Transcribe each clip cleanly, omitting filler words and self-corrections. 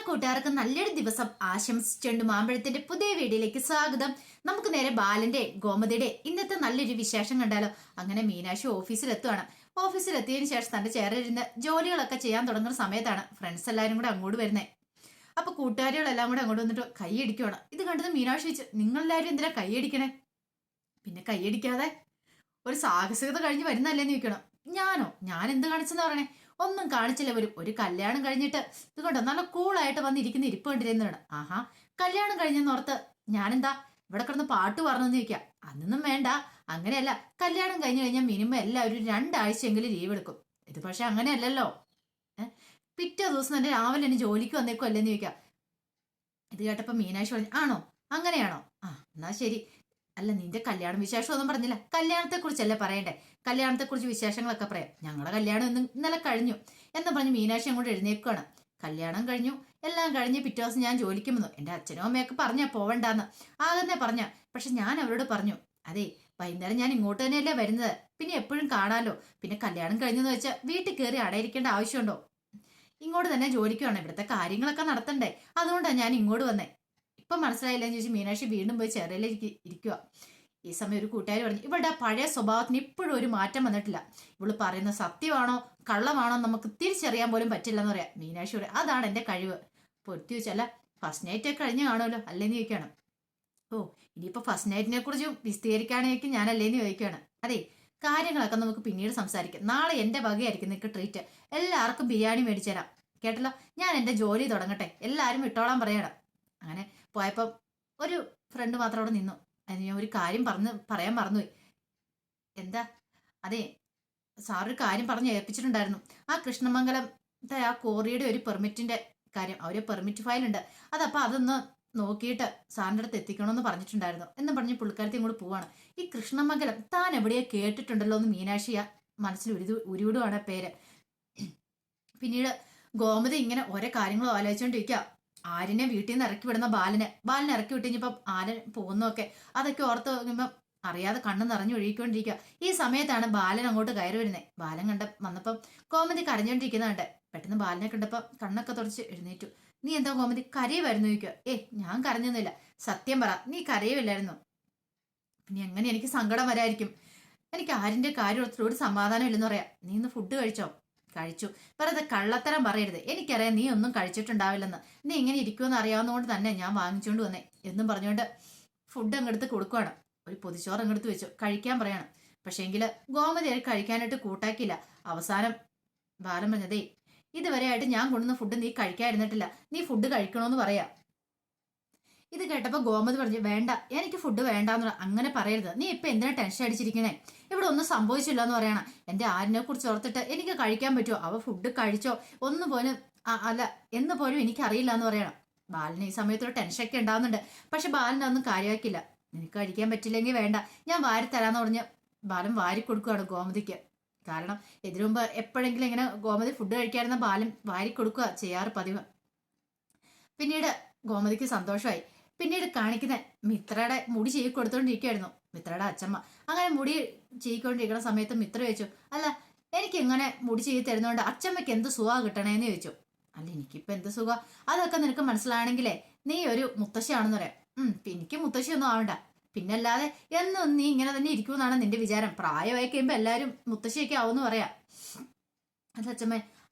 കൂട്ടുകാർക്കും നല്ലൊരു ദിവസം ആശംസിച്ചുകൊണ്ട് മാമ്പഴത്തിന്റെ പുതിയ വീഡിയോയിലേക്ക് സ്വാഗതം. നമുക്ക് നേരെ ബാലന്റെ ഗോമതിയുടെ ഇന്നത്തെ നല്ലൊരു വിശേഷം കണ്ടാലോ. അങ്ങനെ മീനാക്ഷി ഓഫീസിലെത്തുവാണ്. ഓഫീസിലെത്തിയതിനു ശേഷം തന്റെ ചെയറിലിരുന്ന് ജോലികളൊക്കെ ചെയ്യാൻ തുടങ്ങുന്ന സമയത്താണ് ഫ്രണ്ട്സ് എല്ലാവരും കൂടെ അങ്ങോട്ട് വരുന്നത്. അപ്പൊ കൂട്ടുകാരികളെല്ലാം കൂടെ അങ്ങോട്ട് വന്നിട്ട് കൈയടിക്കുവാണ്. ഇത് കണ്ടത് മീനാക്ഷി ചോദിച്ചു, നിങ്ങളെല്ലാവരും എന്തിനാ കൈയടിക്കണേ? പിന്നെ കൈയടിക്കാതെ ഒരു സാഹസികത കഴിഞ്ഞ് വരുന്നല്ലേന്ന് ചോദിക്കണം. ഞാൻ എന്ത് കാണിച്ചെന്ന് പറയണേ? ഒന്നും കാണിച്ചില്ല. ഒരു കല്യാണം കഴിഞ്ഞിട്ട് ഇത് കണ്ടോ നല്ല കൂളായിട്ട് വന്നിരിക്കുന്ന ഇരിപ്പ് കണ്ടിരുന്നതാണ്. ആഹാ, കല്യാണം കഴിഞ്ഞെന്നോർത്ത് ഞാനെന്താ ഇവിടെ കിടന്ന് പാട്ട് പറഞ്ഞെന്ന് ചോദിക്കാം. അതൊന്നും വേണ്ട, അങ്ങനെയല്ല. കല്യാണം കഴിഞ്ഞു കഴിഞ്ഞാൽ മിനിമം എല്ലാവരും 2 ആഴ്ചയെങ്കിലും ലീവ് എടുക്കും. ഇത് പക്ഷെ അങ്ങനെയല്ലല്ലോ. പിറ്റേ ദിവസം തന്നെ രാവിലെ എന്നെ ജോലിക്ക് വന്നേക്കും അല്ലേന്ന് ചോദിക്കാം. ഇത് കേട്ടപ്പോ മീനാക്ഷി പറഞ്ഞു, ആണോ, അങ്ങനെയാണോ? എന്നാ ശരി. അല്ല, നിന്റെ കല്യാണ വിശേഷം ഒന്നും പറഞ്ഞില്ല. കല്യാണത്തെ കുറിച്ചല്ലേ പറയണ്ടേ? കല്യാണത്തെ കുറിച്ച് വിശേഷങ്ങളൊക്കെ പറയാം. ഞങ്ങളുടെ കല്യാണം ഇന്നലെ കഴിഞ്ഞു എന്ന് പറഞ്ഞ് മീനാക്ഷി അങ്ങോട്ട് എഴുന്നേക്കുകയാണ്. കല്യാണം കഴിഞ്ഞു, എല്ലാം കഴിഞ്ഞ് പിറ്റേ ദിവസം ഞാൻ ജോലിക്ക് വന്നു. എന്റെ അച്ഛനും അമ്മയൊക്കെ പറഞ്ഞാ പോവണ്ടെന്ന് ആകുന്നേ പറഞ്ഞ. പക്ഷെ ഞാൻ അവരോട് പറഞ്ഞു, അതെ വൈകുന്നേരം ഞാൻ ഇങ്ങോട്ട് തന്നെയല്ലേ വരുന്നത്, പിന്നെ എപ്പോഴും കാണാലോ. പിന്നെ കല്യാണം കഴിഞ്ഞെന്ന് വെച്ചാൽ വീട്ടിൽ കയറി അടയിരിക്കേണ്ട ആവശ്യമുണ്ടോ? ഇങ്ങോട്ട് തന്നെ ജോലിക്ക് വേണം, ഇവിടുത്തെ കാര്യങ്ങളൊക്കെ നടത്തണ്ടേ. അതുകൊണ്ടാണ് ഞാൻ ഇങ്ങോട്ട് വന്നേ. ഇപ്പൊ മനസ്സിലായില്ലെന്ന് ചോദിച്ചു മീനാക്ഷി വീണ്ടും പോയി ചെറിയിലേക്ക് ഇരിക്കുക. ഈ സമയം ഒരു കൂട്ടുകാരി പറഞ്ഞു, ഇവളുടെ പഴയ സ്വഭാവത്തിന് ഇപ്പോഴും ഒരു മാറ്റം വന്നിട്ടില്ല. ഇവള് പറയുന്ന സത്യമാണോ കള്ളമാണോ നമുക്ക് തിരിച്ചറിയാൻ പോലും പറ്റില്ലെന്ന് പറയാം. മീനാക്ഷി പറയാം, അതാണ് എന്റെ കഴിവ്. പൊരുത്തി വെച്ചല്ല, ഫസ്റ്റ് നൈറ്റ് ഒക്കെ കഴിഞ്ഞ് കാണുമല്ലോ അല്ലേന്ന് ചോദിക്കുകയാണ്. ഓ, ഇനിയിപ്പോ ഫസ്റ്റ് നൈറ്റിനെ കുറിച്ച് വിസ്തീരിക്കുകയാണെങ്കിൽ ഞാൻ അല്ലേന്ന് ചോദിക്കുകയാണ്. അതെ, കാര്യങ്ങളൊക്കെ നമുക്ക് പിന്നീട് സംസാരിക്കാം. നാളെ എന്റെ വകയായിരിക്കും നിനക്ക് ട്രീറ്റ്. എല്ലാവർക്കും ബിരിയാണി മേടിച്ചു തരാം, കേട്ടല്ലോ. ഞാൻ എന്റെ ജോലി തുടങ്ങട്ടെ, എല്ലാവരും വിട്ടോളാൻ പറയണം. അങ്ങനെ പോയപ്പം ഒരു ഫ്രണ്ട് മാത്രം അവിടെ നിന്നു. അതിന് ഞാൻ ഒരു കാര്യം പറയാൻ മറന്നുപോയി. എന്താ? അതെ, സാറൊരു കാര്യം പറഞ്ഞ് ഏൽപ്പിച്ചിട്ടുണ്ടായിരുന്നു. ആ കൃഷ്ണമംഗലത്തെ ആ കോറിയുടെ ഒരു പെർമിറ്റിന്റെ കാര്യം, അവര് പെർമിറ്റ് ഫയൽ ഉണ്ട്, അതപ്പോൾ അതൊന്ന് നോക്കിയിട്ട് സാറിൻ്റെ അടുത്ത് എത്തിക്കണമെന്ന് പറഞ്ഞിട്ടുണ്ടായിരുന്നു എന്ന് പറഞ്ഞ് പുള്ളിക്കാരത്തി ഇങ്ങോട്ട് പോവാണ്. ഈ കൃഷ്ണമംഗലം താൻ എവിടെയോ കേട്ടിട്ടുണ്ടല്ലോ എന്ന് മീനാക്ഷിയ മനസ്സിൽ ഉരുവിടുവാണ് പേര്. പിന്നീട് ഗോമതി ഇങ്ങനെ ഓരോ കാര്യങ്ങളും ആലോചിച്ചുകൊണ്ടിരിക്കുക. ആര്യനെ വീട്ടിൽ നിന്ന് ഇറക്കി വിടുന്ന ബാലനെ ഇറക്കി വിട്ടുകഴിഞ്ഞപ്പം ആര്യൻ പോകുന്നൊക്കെ അതൊക്കെ ഓർത്ത് നോക്കുമ്പം അറിയാതെ കണ്ണ് നിറഞ്ഞു ഒഴുകിക്കൊണ്ടിരിക്കുക. ഈ സമയത്താണ് ബാലൻ അങ്ങോട്ട് കയറി വരുന്നത്. ബാലൻ വന്നപ്പം ഗോമതി കരഞ്ഞോണ്ടിരിക്കുന്നുണ്ട്. പെട്ടെന്ന് ബാലനെ കണ്ടപ്പം കണ്ണൊക്കെ തുടച്ച് എഴുന്നേറ്റു. നീ എന്താ ഗോമതി കരയുമായിരുന്നു ചോദിക്കുക. ഞാൻ കരഞ്ഞൊന്നുമില്ല, സത്യം പറ, നീ കരയുമില്ലായിരുന്നു. പിന്നെ എങ്ങനെ എനിക്ക് സങ്കടം വരായിരിക്കും? എനിക്ക് ആരിന്റെ കാര്യം ഒരു സമാധാനം ഇല്ലെന്ന് പറയാം. നീ ഇന്ന് ഫുഡ് കഴിച്ചോ? കഴിച്ചു. വെറുതെ കള്ളത്തരം പറയരുത്, എനിക്കറിയാം നീ ഒന്നും കഴിച്ചിട്ടുണ്ടാവില്ലെന്ന്. നീ ഇങ്ങനെ ഇരിക്കുമെന്ന് അറിയാവുന്നതുകൊണ്ട് തന്നെ ഞാൻ വാങ്ങിച്ചുകൊണ്ട് വന്നേ എന്നും പറഞ്ഞുകൊണ്ട് ഫുഡ് അങ്ങെടുത്ത് കൊടുക്കുവാണ്. ഒരു പൊതിച്ചോറ് അങ്ങെടുത്ത് വെച്ചു കഴിക്കാൻ പറയാണ്. പക്ഷേങ്കില് ഗോമതി കഴിക്കാനായിട്ട് കൂട്ടാക്കിയില്ല. അവസാനം ബാലൻ പറഞ്ഞതേ, ഇതുവരെയായിട്ട് ഞാൻ കൊണ്ടുവന്ന ഫുഡ് നീ കഴിക്കാതിരുന്നിട്ടില്ല, നീ ഫുഡ് കഴിക്കണോന്ന് പറയാ. ഇത് കേട്ടപ്പോ ഗോമതി പറഞ്ഞു, വേണ്ട, എനിക്ക് ഫുഡ് വേണ്ടാന്ന്. അങ്ങനെ പറയരുത്, നീ ഇപ്പൊ എന്തിനാ ടെൻഷൻ അടിച്ചിരിക്കണേ? ഇവിടെ ഒന്നും സംഭവിച്ചില്ല എന്ന് പറയണം. എന്റെ ആരിനെ കുറിച്ച് ഓർത്തിട്ട് എനിക്ക് കഴിക്കാൻ പറ്റുമോ? അവ ഫുഡ് കഴിച്ചോ ഒന്ന് പോലും അല്ല എന്ന് പോലും എനിക്കറിയില്ല എന്ന് പറയണം. ബാലന് ഈ സമയത്തൊരു ടെൻഷനൊക്കെ ഉണ്ടാവുന്നുണ്ട്. പക്ഷെ ബാലൻ അതൊന്നും കാര്യമാക്കില്ല. നിനക്ക് കഴിക്കാൻ പറ്റില്ലെങ്കിൽ വേണ്ട, ഞാൻ വാരി തരാന്ന് പറഞ്ഞ് ബാലൻ വാരി കൊടുക്കുകയാണ് ഗോമതിക്ക്. കാരണം ഇതിനു മുമ്പ് എപ്പോഴെങ്കിലും ഇങ്ങനെ ഗോമതി ഫുഡ് കഴിക്കാതിരുന്ന ബാലൻ വാരി കൊടുക്കുക ചെയ്യാറ് പതിവ്. പിന്നീട് ഗോമതിക്ക് സന്തോഷമായി. പിന്നീട് കാണിക്കുന്ന മിത്രയുടെ മുടി ചെയ്യി കൊടുത്തോണ്ടിരിക്കുകയായിരുന്നു മിത്രയുടെ അച്ഛമ്മ. അങ്ങനെ മുടി ചെയ്യിക്കൊണ്ടിരിക്കുന്ന സമയത്ത് മിത്ര ചോദിച്ചു, അല്ല എനിക്ക് ഇങ്ങനെ മുടി ചെയ്ത് തരുന്നതുകൊണ്ട് അച്ഛമ്മയ്ക്ക് എന്ത് സുഖം കിട്ടണേന്ന് ചോദിച്ചു. അല്ല, എനിക്കിപ്പോ എന്ത് സുഖം? അതൊക്കെ നിനക്ക് മനസ്സിലാണെങ്കിലേ നീ ഒരു മുത്തശ്ശിയാണെന്ന് പറയാം. എനിക്ക് മുത്തശ്ശിയൊന്നും ആവണ്ട, പിന്നല്ലാതെ എന്നും നീ ഇങ്ങനെ തന്നെ ഇരിക്കുമെന്നാണ് നിന്റെ വിചാരം. പ്രായമായി കഴിയുമ്പോ എല്ലാരും മുത്തശ്ശിയൊക്കെ ആവുമെന്ന് പറയാം. അല്ല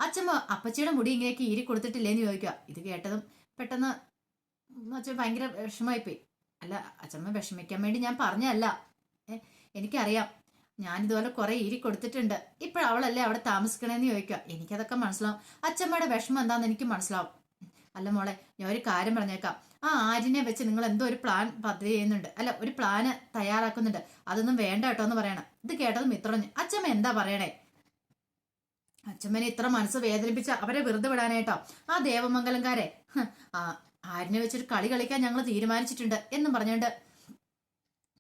അച്ഛമ്മ അപ്പച്ചിയുടെ മുടി ഇങ്ങനെയൊക്കെ ഈരി കൊടുത്തിട്ടില്ലേന്ന് ചോദിക്കുക. ഇത് കേട്ടതും പെട്ടെന്ന് അച്ഛൻ ഭയങ്കര വിഷമമായിപ്പോയി. അല്ല അച്ഛമ്മ വിഷമിക്കാൻ വേണ്ടി ഞാൻ പറഞ്ഞല്ല, എനിക്കറിയാം, ഞാനിതുപോലെ കുറെ ഈരി കൊടുത്തിട്ടുണ്ട്. ഇപ്പോഴവളല്ലേ അവിടെ താമസിക്കണേന്ന് ചോദിക്കുക. എനിക്കതൊക്കെ മനസ്സിലാവും, അച്ഛമ്മയുടെ വിഷമം എന്താന്ന് എനിക്ക് മനസ്സിലാവും. അല്ല മോളെ, ഞാൻ ഒരു കാര്യം പറഞ്ഞേക്കാം. ആ ആര്യനെ വെച്ച് നിങ്ങൾ എന്തോ ഒരു പദ്ധതി ചെയ്യുന്നുണ്ട്, അല്ല ഒരു പ്ലാന് തയ്യാറാക്കുന്നുണ്ട്, അതൊന്നും വേണ്ട കേട്ടോ എന്ന് പറയണം. ഇത് കേട്ടതും മിത്രഞ്ഞു, അച്ഛമ്മ എന്താ പറയണേ? അച്ഛമ്മനെ ഇത്ര മനസ്സ് വേദനിപ്പിച്ച അവരെ വെറുതെ വിടാനായിട്ടോ? ആ ദേവമംഗലംകാരെ ആരിനെ വെച്ചൊരു കളി കളിക്കാൻ ഞങ്ങൾ തീരുമാനിച്ചിട്ടുണ്ട് എന്നും പറഞ്ഞുകൊണ്ട്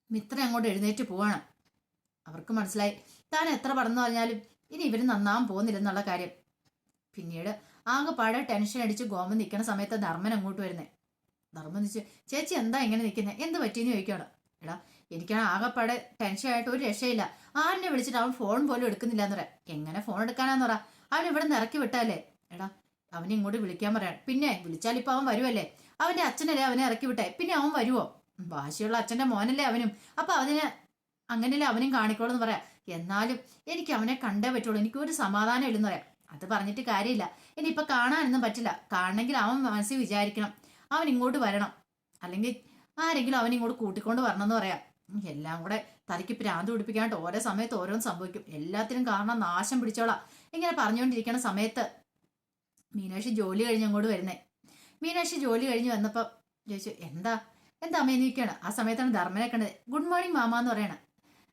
മിത്ര അങ്ങോട്ട് എഴുന്നേറ്റ് പോവാണ്. അവർക്ക് മനസ്സിലായി താൻ എത്ര പറഞ്ഞു പറഞ്ഞാലും ഇനി ഇവര് നന്നാവാൻ പോകുന്നില്ലെന്നുള്ള കാര്യം. പിന്നീട് ആകെപ്പാടെ ടെൻഷൻ അടിച്ച് ഗോമൻ നിൽക്കുന്ന സമയത്ത് ധർമ്മൻ അങ്ങോട്ട് വരുന്നേ. ധർമ്മൻ ചോദിച്ചു, ചേച്ചി എന്താ ഇങ്ങനെ നിൽക്കുന്നത്, എന്ത് പറ്റിയെന്ന് ചോദിക്കുകയാണ്. എടാ, എനിക്കാണ് ആകെപ്പാടെ ടെൻഷനായിട്ട് ഒരു രക്ഷയില്ല. ആരിനെ വിളിച്ചിട്ട് അവൻ ഫോൺ പോലും എടുക്കുന്നില്ല എന്ന് പറയാം. എങ്ങനെ ഫോൺ എടുക്കാനാന്ന് പറ, അവൻ ഇവിടെ നിന്ന് ഇറക്കി വിട്ടാലേ. എടാ, അവനെ ഇങ്ങോട്ട് വിളിക്കാൻ പറയാണ്. പിന്നെ വിളിച്ചാൽ ഇപ്പൊ അവൻ വരുമല്ലേ, അവന്റെ അച്ഛനല്ലേ അവനെ ഇറക്കി വിട്ടെ, പിന്നെ അവൻ വരുവോ? വാശിയുള്ള അച്ഛന്റെ മോനല്ലേ അവനും, അപ്പൊ അതിന് അങ്ങനെയല്ലേ അവനും കാണിക്കോളെന്ന് പറയാം. എന്നാലും എനിക്ക് അവനെ കണ്ടേ പറ്റുള്ളൂ, എനിക്ക് ഒരു സമാധാനം ഇല്ലെന്ന് പറയാം. അത് പറഞ്ഞിട്ട് കാര്യമില്ല, ഇനിയിപ്പൊ കാണാനൊന്നും പറ്റില്ല. കാണണമെങ്കിൽ അവൻ മനസ്സിൽ വിചാരിക്കണം അവൻ ഇങ്ങോട്ട് വരണം, അല്ലെങ്കിൽ ആരെങ്കിലും അവൻ ഇങ്ങോട്ട് കൂട്ടിക്കൊണ്ട് വരണം എന്ന് പറയാം. എല്ലാം കൂടെ തലയ്ക്ക് ഭ്രാന്ത് പിടിപ്പിക്കാണ്ട് ഓരോ സമയത്ത് ഓരോന്ന് സംഭവിക്കും. എല്ലാത്തിനും കാരണം നാശം പിടിച്ചോളാം. ഇങ്ങനെ പറഞ്ഞുകൊണ്ടിരിക്കുന്ന സമയത്ത് മീനാക്ഷി ജോലി കഴിഞ്ഞ് അങ്ങോട്ട് വരുന്നേ. മീനാക്ഷി ജോലി കഴിഞ്ഞ് വന്നപ്പോൾ ചോദിച്ചു, എന്താ എന്താ അമ്മ നിൽക്കുകയാണ്. ആ സമയത്താണ് ധർമ്മനെ കണ്ടത്. ഗുഡ് മോർണിംഗ് മാമ എന്ന് പറയണം.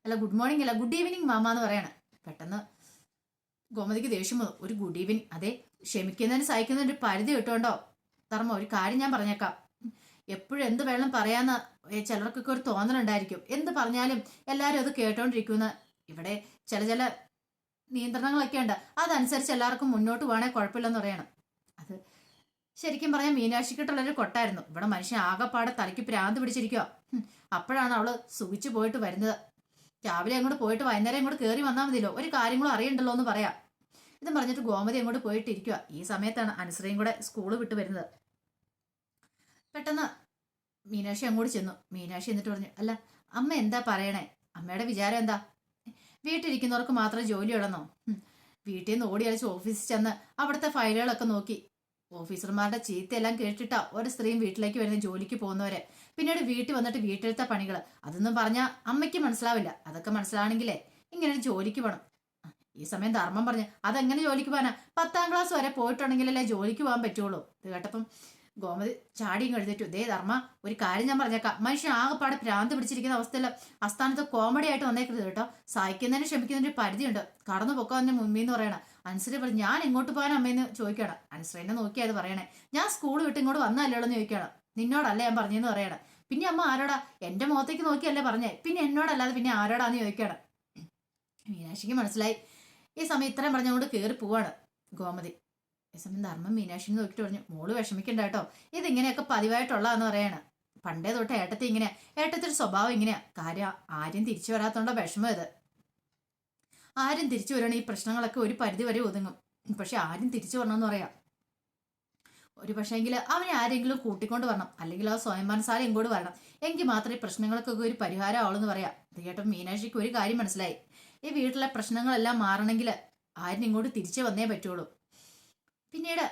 അല്ല ഗുഡ് മോർണിംഗ് അല്ല, ഗുഡ് ഈവനിങ് മാമ എന്ന് പറയണം. പെട്ടെന്ന് ഗോമതിക്ക് ദേഷ്യം വന്നു. ഒരു ഗുഡ് ഈവനിങ്, അതെ ക്ഷമിക്കുന്നതിന് സഹിക്കുന്നതിന് ഒരു പരിധി കിട്ടുണ്ടോ ധർമ്മ? ഒരു കാര്യം ഞാൻ പറഞ്ഞേക്കാം, എപ്പോഴും എന്ത് വേണം പറയാന്ന് ചിലർക്കൊക്കെ ഒരു തോന്നലുണ്ടായിരിക്കും. എന്ത് പറഞ്ഞാലും എല്ലാവരും അത് കേട്ടോണ്ടിരിക്കുന്ന ഇവിടെ ചില നിയന്ത്രണങ്ങളൊക്കെ ഉണ്ട്. അതനുസരിച്ച് എല്ലാവർക്കും മുന്നോട്ട് പോകണേ കുഴപ്പമില്ലെന്ന് പറയണം. അത് ശരിക്കും പറയാൻ മീനാക്ഷിക്കിട്ടുള്ളൊരു കൊട്ടായിരുന്നു. ഇവിടെ മനുഷ്യൻ ആകെപ്പാടെ തലയ്ക്ക് ഭ്രാന്ത് പിടിച്ചിരിക്കുക. അപ്പോഴാണ് അവള് സുഖിച്ചു പോയിട്ട് വരുന്നത്. രാവിലെ അങ്ങോട്ട് പോയിട്ട് വൈകുന്നേരം അങ്ങോട്ട് കയറി വന്നാൽ മതിയല്ലോ, ഒരു കാര്യങ്ങളും അറിയണ്ടല്ലോ എന്ന് പറയാം. ഇതും പറഞ്ഞിട്ട് ഗോമതി അങ്ങോട്ട് പോയിട്ടിരിക്കുക. ഈ സമയത്താണ് അനുശ്രീയും കൂടെ സ്കൂള് വിട്ട് വരുന്നത്. പെട്ടെന്ന് മീനാക്ഷി അങ്ങോട്ട് ചെന്നു. മീനാക്ഷി എന്നിട്ട് പറഞ്ഞു, അല്ല അമ്മ എന്താ പറയണേ? അമ്മയുടെ വിചാരം എന്താ? വീട്ടിലിരിക്കുന്നവർക്ക് മാത്രം ജോലിയുള്ളെന്നോ? വീട്ടിൽ നിന്ന് ഓടി അലച്ച് ഓഫീസിൽ ചെന്ന് അവിടുത്തെ ഫയലുകളൊക്കെ നോക്കി ഓഫീസർമാരുടെ ചീത്തയെല്ലാം കേട്ടിട്ടാ ഒരു സ്ത്രീയും വീട്ടിലേക്ക് വരുന്ന ജോലിക്ക് പോകുന്നവരെ. പിന്നീട് വീട്ടിൽ വന്നിട്ട് വീട്ടിലത്തെ പണികൾ അതൊന്നും പറഞ്ഞാൽ അമ്മയ്ക്ക് മനസ്സിലാവില്ല. അതൊക്കെ മനസ്സിലാണെങ്കിലേ ഇങ്ങനെ ഒരു ജോലിക്ക് പോകണം. ഈ സമയം ധർമ്മം പറഞ്ഞു, അതെങ്ങനെ ജോലിക്ക് പോകാനാ? 10ാം ക്ലാസ് വരെ പോയിട്ടുണ്ടെങ്കിലല്ലേ ജോലിക്ക് പോകാൻ പറ്റുള്ളൂ. ഇത് കേട്ടപ്പം ഗോമതി ചാടിയും കഴുതിട്ടു. ദേ ധർമ്മ, ഒരു കാര്യം ഞാൻ പറഞ്ഞേക്കാം, മനുഷ്യൻ ആകെപ്പാടെ ഭ്രാന്ത് പിടിച്ചിരിക്കുന്ന അവസ്ഥയിൽ അസ്ഥാനത്ത് കോമഡി ആയിട്ട് വന്നേക്കരുത് കേട്ടോ. സഹിക്കുന്നതിന് ക്ഷമിക്കുന്നതിന് ഒരു പരിധിയുണ്ട്. കടന്നു പൊക്കാന്റെ മുമ്പിൽ എന്ന് പറയണം. അനുശ്രീ പറഞ്ഞു, ഞാൻ എങ്ങോട്ട് പോകാൻ അമ്മയെന്ന് ചോദിക്കണം. അനുശ്രീനെ നോക്കിയാ അത് പറയണേ. ഞാൻ സ്കൂൾ വിട്ട് ഇങ്ങോട്ട് വന്നല്ലോ എന്ന് ചോദിക്കണം. നിന്നോടല്ല ഞാൻ പറഞ്ഞെന്ന് പറയണം. പിന്നെ അമ്മ ആരോടാ? എന്റെ മുഖത്തേക്ക് നോക്കിയല്ലേ പറഞ്ഞേ, പിന്നെ എന്നോടല്ലാതെ പിന്നെ ആരോടാന്ന് ചോദിക്കണം. മീനാക്ഷിക്ക് മനസ്സിലായി. ഈ സമയം ഇത്രയും പറഞ്ഞുകൊണ്ട് കയറി പോവാണ് ഗോമതി. ഈ സമയം ധർമ്മം മീനാക്ഷിനെ നോക്കിയിട്ട് പറഞ്ഞു, മോള് വിഷമിക്കണ്ട കേട്ടോ, ഇതിങ്ങനെയൊക്കെ പതിവായിട്ടുള്ളതെന്ന് പറയാണ്. പണ്ടേ തൊട്ട് ഏട്ടത്തി ഇങ്ങനെയാ, ഏട്ടത്തിന്റെ സ്വഭാവം ഇങ്ങനെയാ. കാര്യം ആരും തിരിച്ചു വരാത്തോണ്ടോ വിഷമം ഇത്. ആരും തിരിച്ചു വരണം, ഈ പ്രശ്നങ്ങളൊക്കെ ഒരു പരിധി വരെ ഒതുങ്ങും. പക്ഷെ ആരും തിരിച്ചു വരണമെന്ന് പറയാം. ഒരു പക്ഷേങ്കിൽ അവനെ ആരെങ്കിലും കൂട്ടിക്കൊണ്ട് വരണം, അല്ലെങ്കിൽ ആ സ്വയം മനസ്സാരം ഇങ്ങോട്ട് വരണം. എങ്കിൽ മാത്രമേ ഈ പ്രശ്നങ്ങൾക്കൊക്കെ ഒരു പരിഹാരം ആവുള്ളെന്ന് പറയാം. ഇത് കേട്ടോ മീനാക്ഷിക്ക് ഒരു കാര്യം മനസ്സിലായി. ഈ വീട്ടിലെ പ്രശ്നങ്ങളെല്ലാം മാറണമെങ്കിൽ ആരും ഇങ്ങോട്ട് തിരിച്ചു വന്നേ പറ്റുള്ളൂ. പിന്നീട്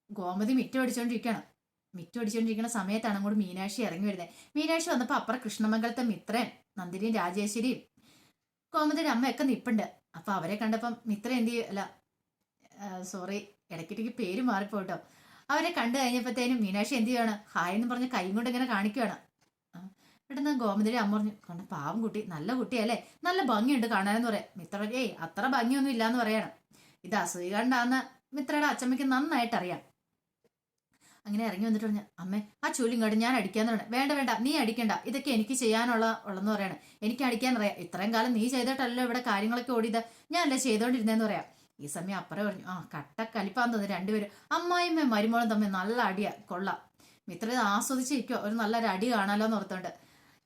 ഗോമതി മിറ്റടിച്ചോണ്ടിരിക്കുന്ന സമയത്താണ് അങ്ങോട്ട് മീനാക്ഷി ഇറങ്ങി വരുന്നത്. മീനാക്ഷി വന്നപ്പോൾ അപ്പുറം കൃഷ്ണമംഗലത്തെ മിത്രൻ നന്ദിനിയും രാജേശ്വരിയും ഗോമതിയുടെ അമ്മയൊക്കെ നിപ്പുണ്ട്. അപ്പൊ അവരെ കണ്ടപ്പം മിത്ര എന്ത് ചെയ്യും, അല്ല സോറി ഇടയ്ക്കിടയ്ക്ക് പേര് മാറിപ്പോട്ടോ. അവരെ കണ്ടു കഴിഞ്ഞപ്പോഴത്തേനും മീനാക്ഷി എന്ത് ചെയ്യാണ്, ഹായ് എന്ന് പറഞ്ഞ് കൈ കൊണ്ട് ഇങ്ങനെ കാണിക്കുകയാണ്. പെട്ടെന്ന് ഗോമതിയുടെ അമ്മ പറഞ്ഞു, കണ്ട പാവം കുട്ടി, നല്ല കുട്ടിയല്ലേ, നല്ല ഭംഗിയുണ്ട് കാണാനെന്ന് പറയാം. മിത്ര ഏയ് അത്ര ഭംഗിയൊന്നും ഇല്ലാന്ന് പറയാണ്. ഇത് അസൂയ കണ്ടാന്ന് മിത്രയുടെ അച്ചമ്മയ്ക്ക് നന്നായിട്ട് അറിയാം. അങ്ങനെ ഇറങ്ങി വന്നിട്ട് പറഞ്ഞു, അമ്മേ ആ ചൂലും കണ്ട് ഞാൻ അടിക്കാന്ന് പറഞ്ഞു. വേണ്ട വേണ്ട, നീ അടിക്കണ്ട, ഇതൊക്കെ എനിക്ക് ഉള്ളെന്ന് പറയാണ്. എനിക്ക് അടിക്കാൻ അറിയാം, ഇത്രയും കാലം നീ ചെയ്തിട്ടല്ലോ ഇവിടെ കാര്യങ്ങളൊക്കെ ഓടിയത്, ഞാനല്ലേ ചെയ്തോണ്ടിരുന്നേന്ന് പറയാം. ഈ സമയം അപ്പുറം പറഞ്ഞു, ആ കട്ട കലിപ്പാന്ന് തോന്നി രണ്ടുപേരും. അമ്മായിമ്മയും മരുമോളും തമ്മിൽ നല്ല അടിയാ, കൊള്ളാം. മിത്ര ഇത് ആസ്വദിച്ചിരിക്കോ, ഒരു നല്ലൊരു അടി കാണാലോ എന്ന് ഓർത്തോണ്ട്.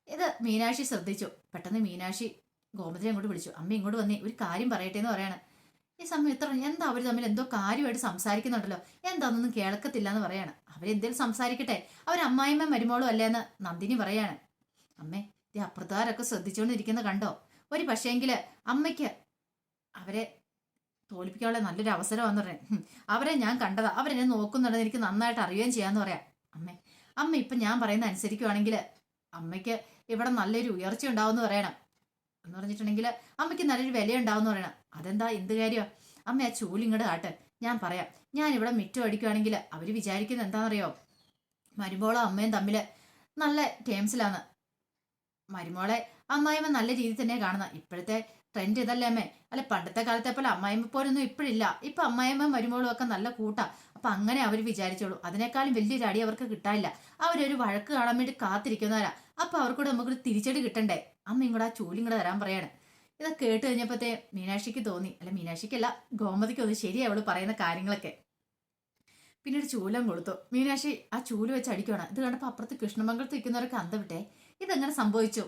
ഇത് മീനാക്ഷി ശ്രദ്ധിച്ചു. പെട്ടെന്ന് മീനാക്ഷി ഗോമതിയെ അങ്ങോട്ട് വിളിച്ചു, അമ്മ ഇങ്ങോട്ട് വന്നേ, ഒരു കാര്യം പറയട്ടെ എന്ന് പറയാണ്. ഈ സമയം ഇത്ര എന്താ അവർ തമ്മിൽ എന്തോ കാര്യമായിട്ട് സംസാരിക്കുന്നുണ്ടല്ലോ, എന്താണെന്നൊന്നും കേൾക്കത്തില്ല എന്ന് പറയാണ്. അവരെന്തേലും സംസാരിക്കട്ടെ, അവരമ്മായിമ്മ മരുമോളും അല്ലേന്ന് നന്ദിനി പറയാണ്. അമ്മേ ഇത് അപ്പുറത്താരൊക്കെ ശ്രദ്ധിച്ചുകൊണ്ടിരിക്കുന്ന കണ്ടോ, ഒരു പക്ഷേങ്കില് അമ്മയ്ക്ക് അവരെ തോൽപ്പിക്കാനുള്ള നല്ലൊരു അവസരമാണെന്ന് പറയാം. അവരെ ഞാൻ കണ്ടതാ, അവരെന്നെ നോക്കുന്നുണ്ടെന്ന് എനിക്ക് നന്നായിട്ട് അറിയുകയും ചെയ്യാന്ന് പറയാം. അമ്മ ഇപ്പൊ ഞാൻ പറയുന്ന അനുസരിക്കുവാണെങ്കിൽ അമ്മയ്ക്ക് ഇവിടെ നല്ലൊരു ഉയർച്ച ഉണ്ടാവുമെന്ന് പറയണം എന്ന് പറഞ്ഞിട്ടുണ്ടെങ്കിൽ അമ്മയ്ക്ക് നല്ലൊരു വില ഉണ്ടാവുമെന്ന് പറയണം. അതെന്താ, എന്ത് കാര്യമാണ് അമ്മ? ആ ചൂലിങ്ങോട്ട് ആട്ടെ, ഞാൻ പറയാം. ഞാൻ ഇവിടെ മിറ്റം അടിക്കുകയാണെങ്കിൽ അവർ വിചാരിക്കുന്നത് എന്താണെന്നറിയോ, മരുമോളും അമ്മയും തമ്മിൽ നല്ല ടേംസിലാണ്. മരുമോളെ അമ്മായിമ്മ നല്ല രീതിയിൽ തന്നെ കാണുന്ന. ഇപ്പോഴത്തെ ട്രെൻഡ് ഇതല്ലേ അമ്മേ? അല്ലെ പണ്ടത്തെ കാലത്തെ പോലെ അമ്മായിമ്മ പോലൊന്നും ഇപ്പോഴില്ല. ഇപ്പൊ അമ്മായിമ്മ മരുമോളും ഒക്കെ നല്ല കൂട്ടാ. അപ്പൊ അങ്ങനെ അവർ വിചാരിച്ചോളൂ. അതിനേക്കാളും വലിയൊരു അടി അവർക്ക് കിട്ടാനില്ല. അവരൊരു വഴക്ക് കാണാൻ വേണ്ടി കാത്തിരിക്കുന്നവരാ. അപ്പൊ അവർക്കൂടെ നമുക്കൊരു തിരിച്ചടി കിട്ടണ്ടേ? അമ്മ ഇങ്ങോട്ട് ആ ചൂലും കൂടെ തരാൻ പറയാണ്. ഇതൊക്കെ കേട്ട് കഴിഞ്ഞപ്പോഴത്തെ മീനാക്ഷിക്ക് തോന്നി, അല്ല മീനാക്ഷിക്കല്ല ഗോമതിക്ക് തോന്നി, ശരിയാ അവള് പറയുന്ന കാര്യങ്ങളൊക്കെ. പിന്നീട് ചൂലം കൊടുത്തു. മീനാക്ഷി ആ ചൂല് വെച്ച് അടിക്കുകയാണ്. ഇത് കണ്ടപ്പോൾ അപ്പുറത്ത് കൃഷ്ണമംഗലത്ത് നിൽക്കുന്നവരൊക്കെ അന്തം വിട്ടേ, ഇതെങ്ങനെ സംഭവിച്ചു?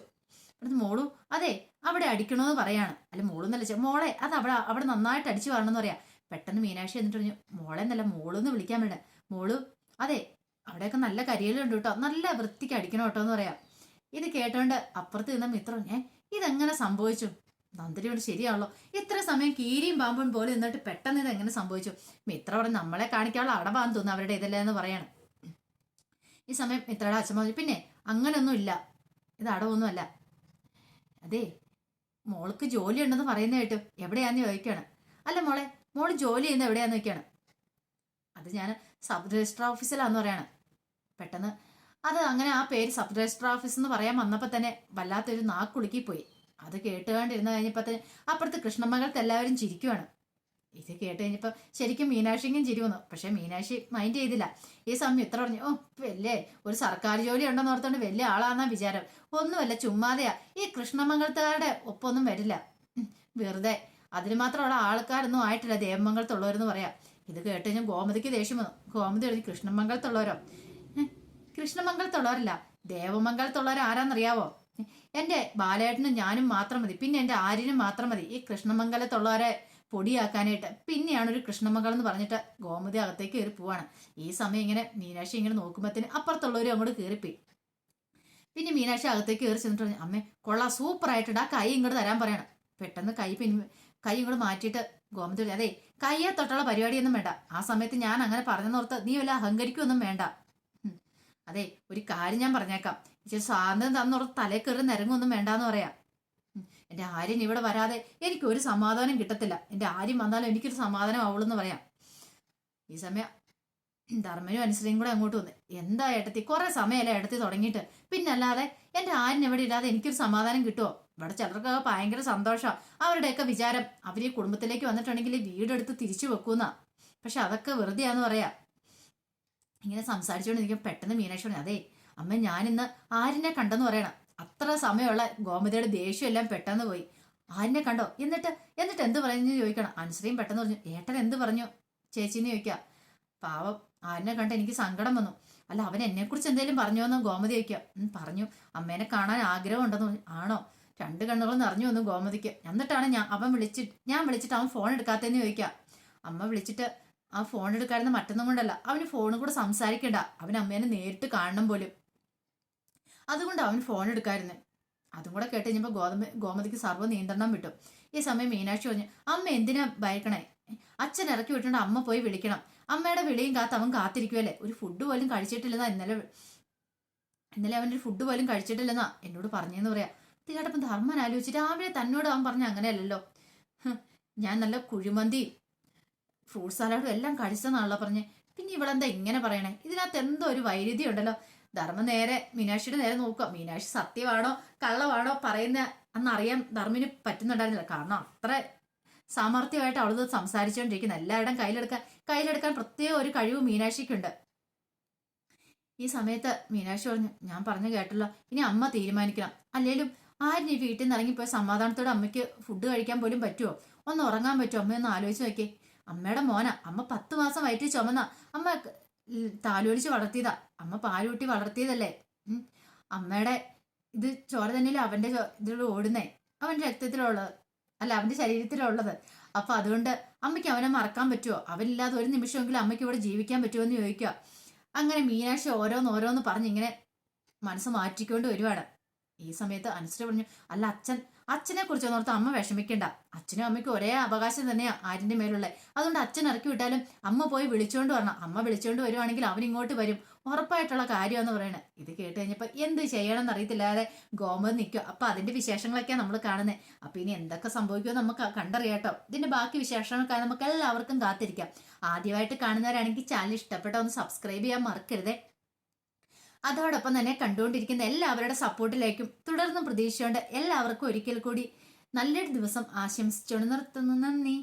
ഇവിടുന്ന് മോളു അതെ അവിടെ അടിക്കണമെന്ന് പറയാണ്. അല്ല മോളെന്നല്ല മോളെ, അത് അവിടെ നന്നായിട്ട് അടിച്ചു വരണമെന്ന് പറയാം. പെട്ടെന്ന് മീനാക്ഷി എന്നിട്ട് പറഞ്ഞു, മോളെ നല്ല മോളൊന്ന് വിളിക്കാൻ വേണ്ട. മോള് അതെ അവിടെയൊക്കെ നല്ല കരിയലുണ്ട് കേട്ടോ, നല്ല വൃത്തിക്ക് അടിക്കണം കേട്ടോ എന്ന് പറയാം. ഇത് കേട്ടോണ്ട് അപ്പുറത്ത് നിന്ന മിത്രം ഇതെങ്ങനെ സംഭവിച്ചു? നന്ദിനിയോട് ശരിയാണല്ലോ, ഇത്ര സമയം കീരിയും പാമ്പും പോലെ നിന്നിട്ട് പെട്ടെന്ന് ഇത് എങ്ങനെ സംഭവിച്ചു? മിത്ര അവിടെ നമ്മളെ കാണിക്കാനുള്ള അടവാന്ന് തോന്നുന്നു അവരുടെ ഇതല്ലേ എന്ന് പറയാണ്. ഈ സമയം മിത്രയുടെ അച്ഛൻ പറഞ്ഞു, പിന്നെ അങ്ങനെയൊന്നും ഇല്ല, ഇത് അടവൊന്നുമല്ല. അതെ മോൾക്ക് ജോലി ഉണ്ടെന്ന് പറയുന്ന കേട്ടു, എവിടെയാന്ന് ചോദിക്കുകയാണ്. അല്ല മോളെ, മോള് ജോലി ചെയ്യുന്നത് എവിടെയാന്ന് ചോദിക്കുകയാണ്. അത് ഞാൻ സബ് രജിസ്ട്രാർ ഓഫീസിലാന്ന് പറയാണ്. പെട്ടെന്ന് അത് അങ്ങനെ ആ പേര് സബ് രജിസ്ട്രാർ ഓഫീസ് എന്ന് പറയാൻ വന്നപ്പോൾ തന്നെ വല്ലാത്തൊരു നാക്കുളുക്കി പോയി. അത് കേട്ടുകൊണ്ടിരുന്ന് കഴിഞ്ഞപ്പോൾ തന്നെ അപ്പുറത്ത് കൃഷ്ണമംഗലത്ത് എല്ലാവരും ചിരിക്കുവാണ്. ഇത് കേട്ട് കഴിഞ്ഞപ്പോൾ ശരിക്കും മീനാക്ഷിക്കും ചിരി വന്നു. പക്ഷെ മീനാക്ഷി മൈൻഡ് ചെയ്തില്ല. ഈ സമയം ഇത്ര പറഞ്ഞു, ഓ വലിയ ഒരു സർക്കാർ ജോലി ഉണ്ടെന്ന് ഓർത്തോണ്ട് വലിയ ആളാന്നാ വിചാരം. ഒന്നുമല്ല, ചുമ്മാതെയാ. ഈ കൃഷ്ണമംഗലത്തുകാരുടെ ഒപ്പൊന്നും വരില്ല, വെറുതെ. അതിന് മാത്രമുള്ള ആൾക്കാരൊന്നും ആയിട്ടില്ല ദേവമംഗലത്തുള്ളവരെന്ന് പറയാം. ഇത് കേട്ട് കഴിഞ്ഞാൽ ഗോമതിക്ക് ദേഷ്യം വന്നു. ഗോമതി പറഞ്ഞു, കൃഷ്ണമംഗലത്തുള്ളവരോ? കൃഷ്ണമംഗലത്തുള്ളവരല്ല, ദേവമംഗലത്തുള്ളവർ ആരാന്നറിയാവോ? എന്റെ ബാലേട്ടനും ഞാനും മാത്രം മതി, പിന്നെ എന്റെ ആര്യനും മാത്രം മതി ഈ കൃഷ്ണമംഗലത്തുള്ളവരെ പൊടിയാക്കാനായിട്ട്. പിന്നെയാണ് ഒരു കൃഷ്ണമംഗലം എന്ന് പറഞ്ഞിട്ട് ഗോമതി അകത്തേക്ക് കയറി പോവാണ്. ഈ സമയം ഇങ്ങനെ മീനാക്ഷി ഇങ്ങനെ നോക്കുമ്പോഴത്തേന് അപ്പുറത്തുള്ളവരും അങ്ങോട്ട് കയറിപ്പോയി. പിന്നെ മീനാക്ഷി അകത്തേക്ക് കയറി ചെന്നിട്ട് പറഞ്ഞു, അമ്മേ കൊള്ളാം, സൂപ്പർ ആയിട്ടുണ്ട്, ആ കൈ ഇങ്ങോട്ട് തരാൻ പറയണം. പെട്ടെന്ന് കൈ ഇങ്ങോട്ട് മാറ്റിയിട്ട് ഗോമതി പറഞ്ഞു, അതെ കയ്യെ തൊട്ടുള്ള പരിപാടിയൊന്നും വേണ്ട. ആ സമയത്ത് ഞാൻ അങ്ങനെ പറഞ്ഞെന്നോർത്ത് നീ വല്ല അഹങ്കരിക്കൊന്നും വേണ്ട. അതെ ഒരു കാര്യം ഞാൻ പറഞ്ഞേക്കാം, ഇച്ചിരി സ്വാതന്ത്ര്യം തന്നോർത്ത് തലേ കയറി നിരങ്ങൊന്നും വേണ്ടാന്ന് പറയാം. എന്റെ ആര്യൻ ഇവിടെ വരാതെ എനിക്ക് ഒരു സമാധാനം കിട്ടത്തില്ല. എന്റെ ആര്യം വന്നാലും എനിക്കൊരു സമാധാനം ആവുള്ളൂ പറയാം. ഈ സമയം ധർമ്മനും അനുസരിയും കൂടെ അങ്ങോട്ട് വന്നു. എന്താ ഏട്ടത്തി, കുറെ സമയമല്ലേ ഏട്ടത്തി തുടങ്ങിയിട്ട്, പിന്നല്ലാതെ എന്റെ ആര്യൻ എവിടെ ഇല്ലാതെ എനിക്കൊരു സമാധാനം കിട്ടുമോ? ഇവിടെ ചിലർക്കൊക്കെ ഭയങ്കര സന്തോഷം. അവരുടെയൊക്കെ വിചാരം അവർ ഈ കുടുംബത്തിലേക്ക് വന്നിട്ടുണ്ടെങ്കിൽ വീടെടുത്ത് തിരിച്ചു വെക്കുന്ന. പക്ഷെ അതൊക്കെ വെറുതെയാന്ന് പറയാ. ഇങ്ങനെ സംസാരിച്ചുകൊണ്ടിരിക്കും. പെട്ടെന്ന് മീനാക്ഷി പറഞ്ഞു, അതെ അമ്മ ഞാനിന്ന് ആര്യനെ കണ്ടെന്ന് പറയണം. അത്ര സമയമുള്ള ഗോമതിയുടെ ദേഷ്യം എല്ലാം പെട്ടെന്ന് പോയി. ആര്യനെ കണ്ടോ? എന്നിട്ട് എന്ത് പറഞ്ഞു ചോദിക്കണം. അനുശ്രീയും പെട്ടെന്ന് പറഞ്ഞു, ഏട്ടൻ എന്ത് പറഞ്ഞു ചേച്ചിന്ന് ചോദിക്കാം. പാവം ആര്യനെ കണ്ട് എനിക്ക് സങ്കടം വന്നു. അല്ല അവൻ എന്നെക്കുറിച്ച് എന്തെങ്കിലും പറഞ്ഞോ എന്ന് ഗോമതി ചോദിക്കാം. പറഞ്ഞു, അമ്മേനെ കാണാൻ ആഗ്രഹം ഉണ്ടെന്ന് പറഞ്ഞു. ആണോ? 2 കണ്ണുകളും നിറഞ്ഞു വന്നു ഗോമതിക്ക്. എന്നിട്ടാണ് ഞാൻ വിളിച്ചിട്ട് അവൻ ഫോൺ എടുക്കാത്തതെന്ന് ചോദിക്കാം. അമ്മ വിളിച്ചിട്ട് ആ ഫോൺ എടുക്കാറുന്ന മറ്റൊന്നും കൊണ്ടല്ല, അവന് ഫോണും കൂടെ സംസാരിക്കണ്ട, അവൻ അമ്മേനെ നേരിട്ട് കാണണം പോലും, അതുകൊണ്ട് അവൻ ഫോൺ എടുക്കായിരുന്നു. അതും കൂടെ കേട്ട് കഴിഞ്ഞപ്പോൾ ഗോമതിക്ക് സർവ്വ നിയന്ത്രണം വിട്ടു. ഈ സമയം മീനാക്ഷി പറഞ്ഞു, അമ്മ എന്തിനാ ഭയക്കണേ? അച്ഛൻ ഇറക്കി വിട്ടിട്ടുണ്ട്, അമ്മ പോയി വിളിക്കണം. അമ്മയുടെ വിളിയും കാത്ത് അവൻ കാത്തിരിക്കുവല്ലേ. ഒരു ഫുഡ് പോലും കഴിച്ചിട്ടില്ലെന്നാ ഇന്നലെ അവൻ്റെ ഫുഡ് പോലും കഴിച്ചിട്ടില്ലെന്നാ എന്നോട് പറഞ്ഞെന്ന് പറയാം. ഇത് കേട്ടപ്പം ധർമ്മൻ ആലോചിച്ചിട്ട് രാവിലെ തന്നോട് അവൻ പറഞ്ഞ അങ്ങനെയല്ലല്ലോ, ഞാൻ നല്ല കുഴിമന്തി ഫ്രൂട്ട് സാലഡും എല്ലാം കഴിച്ചെന്നാണല്ലോ പറഞ്ഞ്. പിന്നെ ഇവളെന്താ ഇങ്ങനെ പറയണേ? ഇതിനകത്ത് എന്തോ ഒരു വൈരുദ്ധ്യം ഉണ്ടല്ലോ. ധർമ്മ നേരെ മീനാക്ഷിയുടെ നേരെ നോക്കുക. മീനാക്ഷി സത്യമാണോ കള്ളമാണോ പറയുന്ന അന്നറിയാൻ ധർമ്മിന് പറ്റുന്നുണ്ടായിരുന്നില്ല. കാരണം അത്ര സാമർത്ഥ്യമായിട്ട് അവളത് സംസാരിച്ചുകൊണ്ടിരിക്കുന്നത്. എല്ലാവരുടെയും കയ്യിലെടുക്കാൻ പ്രത്യേക ഒരു കഴിവ് മീനാക്ഷിക്കുണ്ട്. ഈ സമയത്ത് മീനാക്ഷി പറഞ്ഞു, ഞാൻ പറഞ്ഞു കേട്ടല്ലോ, ഇനി അമ്മ തീരുമാനിക്കണം. അല്ലേലും ആരും ഈ വീട്ടിൽ നിന്ന് ഇറങ്ങിപ്പോയി സമാധാനത്തോടെ അമ്മയ്ക്ക് ഫുഡ് കഴിക്കാൻ പോലും പറ്റുമോ? ഒന്ന് ഉറങ്ങാൻ പറ്റുമോ? അമ്മയൊന്ന് ആലോചിച്ച് നോക്കിയേ. അമ്മയുടെ മോനാ, അമ്മ 10 മാസം വയറ്റിൽ ചുമന്ന, അമ്മ താലോലിച്ച് വളർത്തിയതാ, അമ്മ പാലൂട്ടി വളർത്തിയതല്ലേ. അമ്മയുടെ ഇത് ചോര തന്നെയല്ലേ അവന്റെ ഇതിലൂടെ ഓടുന്നേ, അവന്റെ രക്തത്തിലുള്ളത് അല്ല, അവന്റെ ശരീരത്തിലുള്ളത്. അപ്പൊ അതുകൊണ്ട് അമ്മയ്ക്ക് അവനെ മറക്കാൻ പറ്റുമോ? അവനില്ലാതെ ഒരു നിമിഷമെങ്കിലും അമ്മയ്ക്ക് ഇവിടെ ജീവിക്കാൻ പറ്റുമോ എന്ന് ചോദിക്കുക. അങ്ങനെ മീനാക്ഷി ഓരോന്ന് പറഞ്ഞ് ഇങ്ങനെ മനസ്സ് മാറ്റിക്കൊണ്ട് വരുവാണ്. ഈ സമയത്ത് അനുശ്രീ പറഞ്ഞു, അല്ല അച്ഛനെ കുറിച്ച് ഓർത്ത് അമ്മ വിഷമിക്കണ്ട. അച്ഛനും അമ്മയ്ക്കും ഒരേ അവകാശം തന്നെയാ ആര്യന്റെ മേലുള്ളത്. അതുകൊണ്ട് അച്ഛൻ ഇറക്കി വിട്ടാലും അമ്മ പോയി വിളിച്ചോണ്ട് വരണം. അമ്മ വിളിച്ചോണ്ട് വരുവാണെങ്കിൽ അവൻ ഇങ്ങോട്ട് വരും, ഉറപ്പായിട്ടുള്ള കാര്യമെന്ന് പറയണേ. ഇത് കേട്ട് കഴിഞ്ഞപ്പോ എന്ത് ചെയ്യണം എന്നറിയത്തില്ലാതെ ഗോമതി നിൽക്കും. അപ്പൊ അതിന്റെ വിശേഷങ്ങളൊക്കെയാണ് നമ്മൾ കാണുന്നത്. അപ്പൊ ഇനി എന്തൊക്കെ സംഭവിക്കുമെന്ന് നമുക്ക് കണ്ടറിയാട്ടോ. ഇതിന്റെ ബാക്കി വിശേഷങ്ങൾക്കായി നമുക്ക് എല്ലാവർക്കും കാത്തിരിക്കാം. ആദ്യമായിട്ട് കാണുന്നവരാണെങ്കിൽ ചാനൽ ഇഷ്ടപ്പെട്ട ഒന്ന് സബ്സ്ക്രൈബ് ചെയ്യാൻ മറക്കരുതേ. അതോടൊപ്പം തന്നെ കണ്ടുകൊണ്ടിരിക്കുന്ന എല്ലാവരുടെ സപ്പോർട്ടിലേക്കും തുടർന്നും പ്രതീക്ഷയുണ്ട്. എല്ലാവർക്കും ഒരിക്കൽ കൂടി നല്ലൊരു ദിവസം ആശംസിച്ചുകൊണ്ട് നിർത്തുന്നു. നന്ദി.